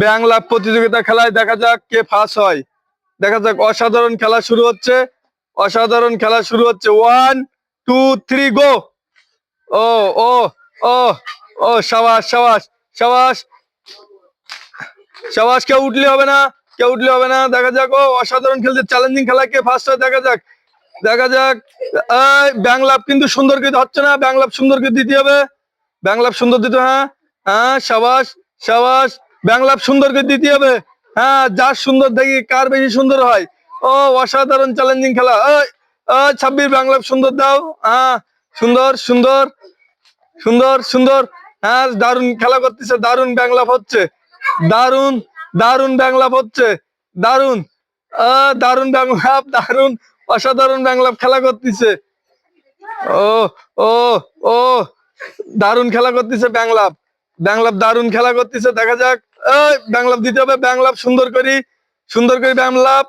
ব্যাং লাভ প্রতিযোগিতা খেলায় দেখা যাক কে ফার্স্ট হয়। দেখা যাক, অসাধারণ খেলা শুরু হচ্ছে, অসাধারণ খেলা শুরু হচ্ছে। 1 2 3 গো। ও ও ও ও, সাবাস সাবাস সাবাস সাবাস। কেউ উঠলে হবে না, কেউ উঠলে হবে না। দেখা যাক, ও অসাধারণ খেলছে, চ্যালেঞ্জিং খেলা, কে ফার্স্ট হয় দেখা যাক, দেখা যাক। ব্যাং লাভ কিন্তু সুন্দরকে হচ্ছে না, ব্যাং লাভ সুন্দরকে দিতে হবে, ব্যাং লাভ সুন্দর দিতে। হ্যাঁ হ্যাঁ, সাবাস সাবাস, ব্যাং লাভ সুন্দরকে দিতে হবে। হ্যাঁ, যার সুন্দর দেখি কার বেশি সুন্দর হয়। ও অসাধারণ চ্যালেঞ্জিং খেলা। 26 ব্যাং লাভ সুন্দর দাও। হ্যাঁ, সুন্দর সুন্দর সুন্দর সুন্দর। হ্যাঁ, দারুণ খেলা করতেছে, দারুণ ব্যাং লাভ হচ্ছে, দারুণ দারুণ ব্যাং লাভ হচ্ছে, দারুণ দারুণ ব্যাং লাভ, দারুণ অসাধারণ ব্যাং লাভ খেলা করতেছে। ও ও ও, দারুণ খেলা করতেছে ব্যাং লাভ, ব্যাং লাভ দারুণ খেলা করতেছে। দেখা যাক, ব্যাং লাভ দিতে হবে, ব্যাং লাভ সুন্দর করি, সুন্দর করে ব্যাং লাভ।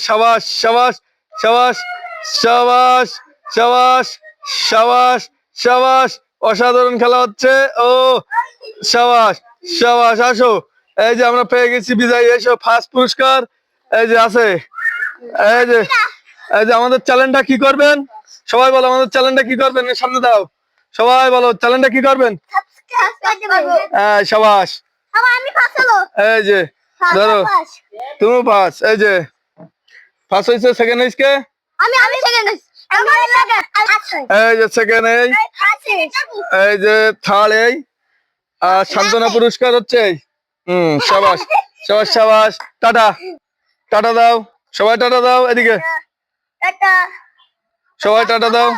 সাবাস সাবাস সাবাস সাবাস সাবাস সাবাস সাবাস, অসাধারণ খেলা হচ্ছে। ও সাবাস সাবাস, আসো, এই যে আমরা পেয়ে গেছি বিজয়, এসো, ফার্স্ট পুরস্কার এই যে আছে। এই যে, এই যে আমাদের চ্যালেঞ্জটা কি করবেন সবাই বলো, আমাদের চ্যালেঞ্জটা কি করবেন, এর সামনে দাও, সবাই বলো চ্যালেঞ্জটা কি করবেন। হ্যাঁ, সাবাস। এই যে ধরো, তুমি পাস, এই যে ফার্স্ট হয়েছে, সেকেন্ড হয়েছে কে? এই যে সেকেন্ড, এই যে থার্ড, আর সান্ত্বনা পুরস্কার হচ্ছে। সাবাস সাবাস সাবাস। টাটা, টাটা দাও, সবাই টাটা দাও, এদিকে সবাই টাটা দাও।